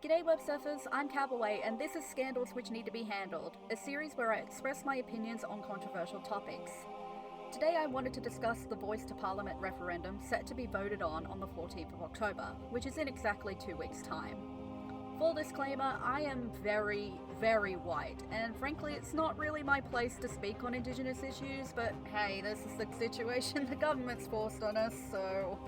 G'day Websurfers, I'm Kabbaway, and this is Scandals Which Need to Be Handled, a series where I express my opinions on controversial topics. Today I wanted to discuss the Voice to Parliament referendum set to be voted on the 14th of October, which is in exactly 2 weeks' time. Full disclaimer, I am very, very white, and frankly it's not really my place to speak on Indigenous issues, but hey, this is the situation the government's forced on us, so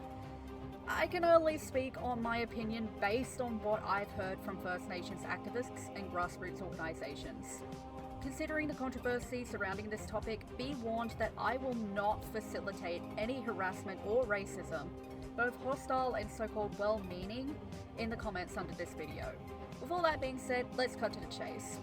I can only speak on my opinion based on what I've heard from First Nations activists and grassroots organisations. Considering the controversy surrounding this topic, be warned that I will not facilitate any harassment or racism, both hostile and so-called well-meaning, in the comments under this video. With all that being said, let's cut to the chase.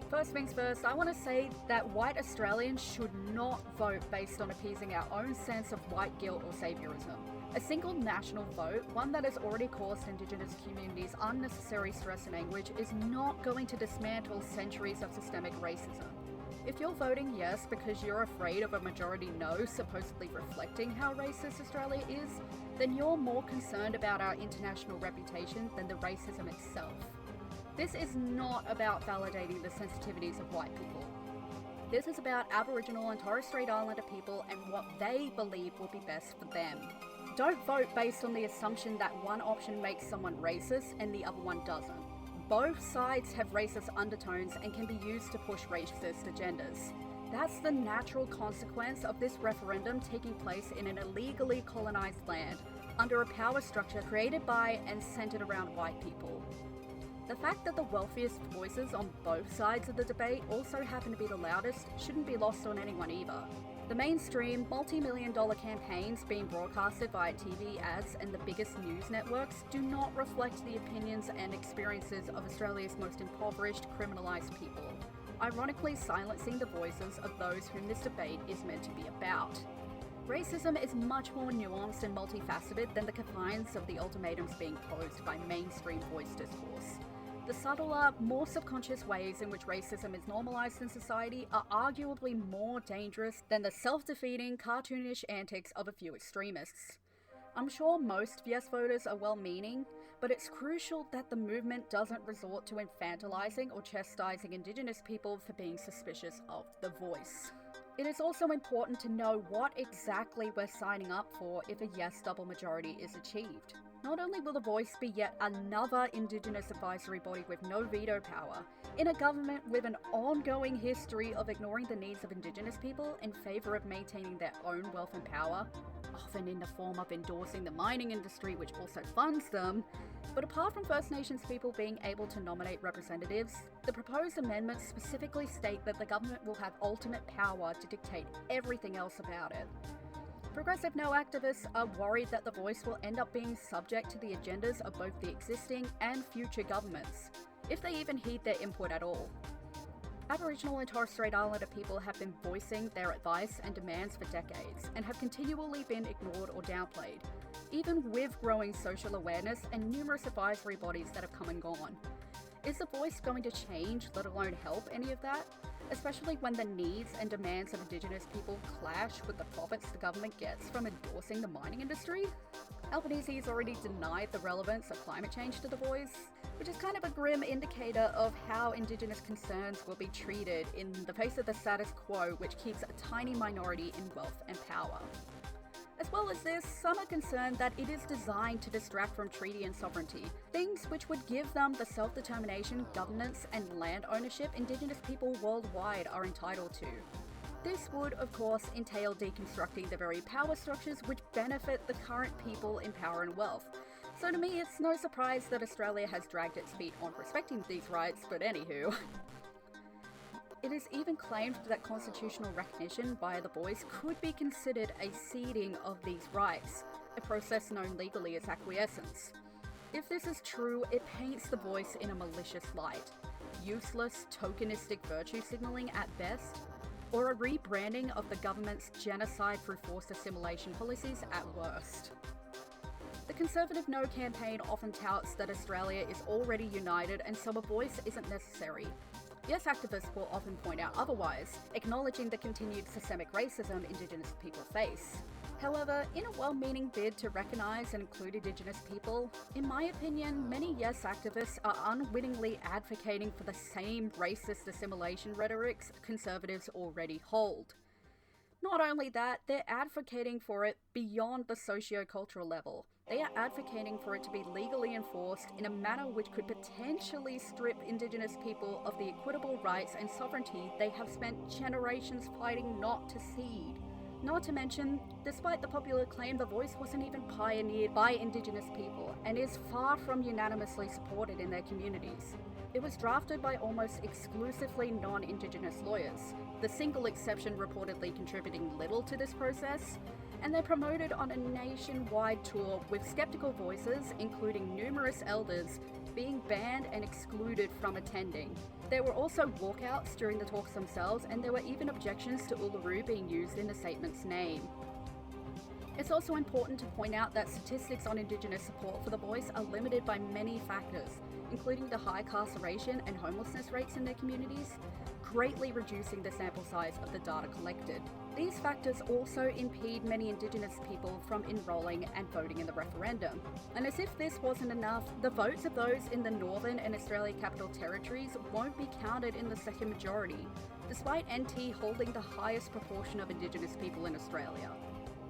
First things first, I want to say that white Australians should not vote based on appeasing our own sense of white guilt or saviourism. A single national vote, one that has already caused Indigenous communities unnecessary stress and anguish, is not going to dismantle centuries of systemic racism. If you're voting yes because you're afraid of a majority no supposedly reflecting how racist Australia is, then you're more concerned about our international reputation than the racism itself. This is not about validating the sensitivities of white people. This is about Aboriginal and Torres Strait Islander people and what they believe will be best for them. Don't vote based on the assumption that one option makes someone racist and the other one doesn't. Both sides have racist undertones and can be used to push racist agendas. That's the natural consequence of this referendum taking place in an illegally colonised land, under a power structure created by and centred around white people. The fact that the wealthiest voices on both sides of the debate also happen to be the loudest shouldn't be lost on anyone either. The mainstream, multi-million-dollar campaigns being broadcasted via TV ads and the biggest news networks do not reflect the opinions and experiences of Australia's most impoverished, criminalised people, ironically silencing the voices of those whom this debate is meant to be about. Racism is much more nuanced and multifaceted than the confines of the ultimatums being posed by mainstream voice discourse. The subtler, more subconscious ways in which racism is normalised in society are arguably more dangerous than the self-defeating, cartoonish antics of a few extremists. I'm sure most yes voters are well-meaning, but it's crucial that the movement doesn't resort to infantilizing or chastising Indigenous people for being suspicious of the voice. It is also important to know what exactly we're signing up for if a yes double majority is achieved. Not only will the Voice be yet another Indigenous advisory body with no veto power, in a government with an ongoing history of ignoring the needs of Indigenous people in favour of maintaining their own wealth and power, often in the form of endorsing the mining industry which also funds them. But apart from First Nations people being able to nominate representatives, the proposed amendments specifically state that the government will have ultimate power to dictate everything else about it. Progressive no activists are worried that the Voice will end up being subject to the agendas of both the existing and future governments, if they even heed their input at all. Aboriginal and Torres Strait Islander people have been voicing their advice and demands for decades, and have continually been ignored or downplayed, even with growing social awareness and numerous advisory bodies that have come and gone. Is the Voice going to change, let alone help any of that? Especially when the needs and demands of Indigenous people clash with the profits the government gets from endorsing the mining industry? Albanese has already denied the relevance of climate change to the Voice, which is kind of a grim indicator of how Indigenous concerns will be treated in the face of the status quo, which keeps a tiny minority in wealth and power. As well as this, some are concerned that it is designed to distract from treaty and sovereignty, things which would give them the self-determination, governance, and land ownership Indigenous people worldwide are entitled to. This would, of course, entail deconstructing the very power structures which benefit the current people in power and wealth. So to me, it's no surprise that Australia has dragged its feet on respecting these rights, but anywho. It is even claimed that constitutional recognition via the Voice could be considered a ceding of these rights, a process known legally as acquiescence. If this is true, it paints the Voice in a malicious light, useless, tokenistic virtue signalling at best, or a rebranding of the government's genocide through forced assimilation policies at worst. The Conservative No campaign often touts that Australia is already united and so a Voice isn't necessary. Yes activists will often point out otherwise, acknowledging the continued systemic racism Indigenous people face. However, in a well-meaning bid to recognise and include Indigenous people, in my opinion, many yes activists are unwittingly advocating for the same racist assimilation rhetorics conservatives already hold. Not only that, they're advocating for it beyond the socio-cultural level. They are advocating for it to be legally enforced in a manner which could potentially strip Indigenous people of the equitable rights and sovereignty they have spent generations fighting not to cede. Not to mention, despite the popular claim, the voice wasn't even pioneered by Indigenous people and is far from unanimously supported in their communities. It was drafted by almost exclusively non-Indigenous lawyers, the single exception reportedly contributing little to this process, and they're promoted on a nationwide tour with skeptical voices, including numerous elders, being banned and excluded from attending. There were also walkouts during the talks themselves, and there were even objections to Uluru being used in the statement's name. It's also important to point out that statistics on Indigenous support for the voice are limited by many factors, including the high incarceration and homelessness rates in their communities, greatly reducing the sample size of the data collected. These factors also impede many Indigenous people from enrolling and voting in the referendum. And as if this wasn't enough, the votes of those in the Northern and Australia Capital Territories won't be counted in the second majority, despite NT holding the highest proportion of Indigenous people in Australia.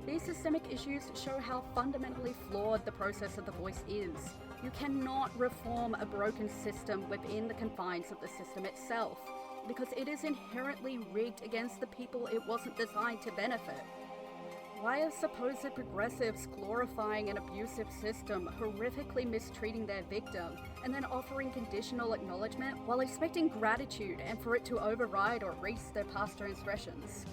These systemic issues show how fundamentally flawed the process of the voice is. You cannot reform a broken system within the confines of the system itself, because it is inherently rigged against the people it wasn't designed to benefit. Why are supposed progressives glorifying an abusive system, horrifically mistreating their victim, and then offering conditional acknowledgement while expecting gratitude and for it to override or erase their past transgressions?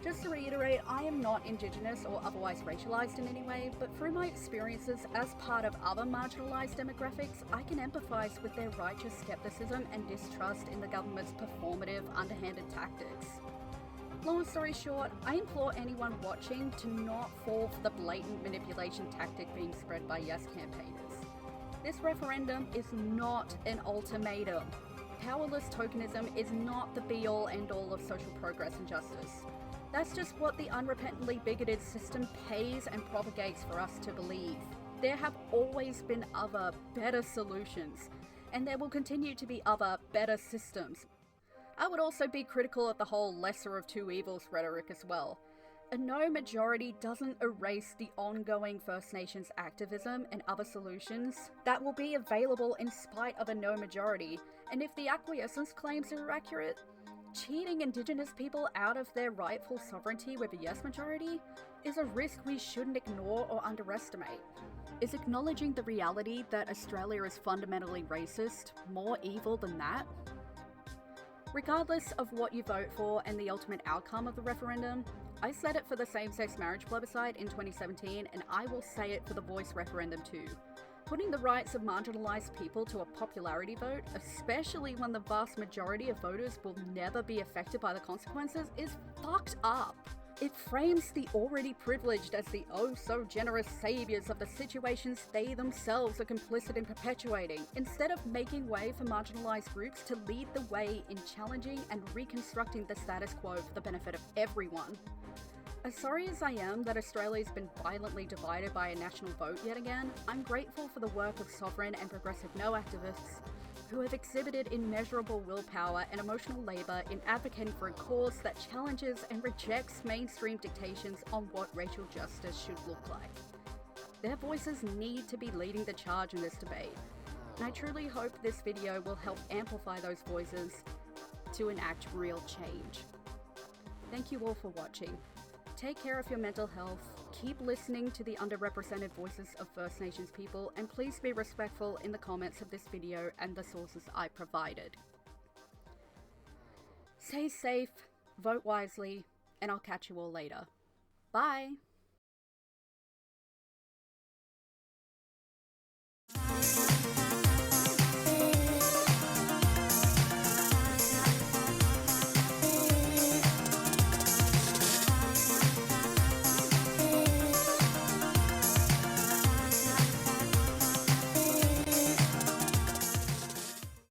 Just to reiterate, I am not Indigenous or otherwise racialized in any way, but through my experiences as part of other marginalized demographics, I can empathize with their righteous skepticism and distrust in the government's performative, underhanded tactics. Long story short, I implore anyone watching to not fall for the blatant manipulation tactic being spread by yes campaigners. This referendum is not an ultimatum. Powerless tokenism is not the be-all end-all of social progress and justice. That's just what the unrepentantly bigoted system pays and propagates for us to believe. There have always been other, better solutions, and there will continue to be other, better systems. I would also be critical of the whole lesser of two evils rhetoric as well. A no majority doesn't erase the ongoing First Nations activism and other solutions that will be available in spite of a no majority, and if the acquiescence claims are accurate, cheating Indigenous people out of their rightful sovereignty with a yes majority is a risk we shouldn't ignore or underestimate. Is acknowledging the reality that Australia is fundamentally racist more evil than that? Regardless of what you vote for and the ultimate outcome of the referendum, I said it for the same-sex marriage plebiscite in 2017, and I will say it for the voice referendum too. Putting the rights of marginalised people to a popularity vote, especially when the vast majority of voters will never be affected by the consequences, is fucked up. It frames the already privileged as the oh-so-generous saviours of the situations they themselves are complicit in perpetuating, instead of making way for marginalised groups to lead the way in challenging and reconstructing the status quo for the benefit of everyone. As sorry as I am that Australia's been violently divided by a national vote yet again, I'm grateful for the work of sovereign and progressive no activists who have exhibited immeasurable willpower and emotional labour in advocating for a cause that challenges and rejects mainstream dictations on what racial justice should look like. Their voices need to be leading the charge in this debate, and I truly hope this video will help amplify those voices to enact real change. Thank you all for watching. Take care of your mental health, keep listening to the underrepresented voices of First Nations people, and please be respectful in the comments of this video and the sources I provided. Stay safe, vote wisely, and I'll catch you all later. Bye!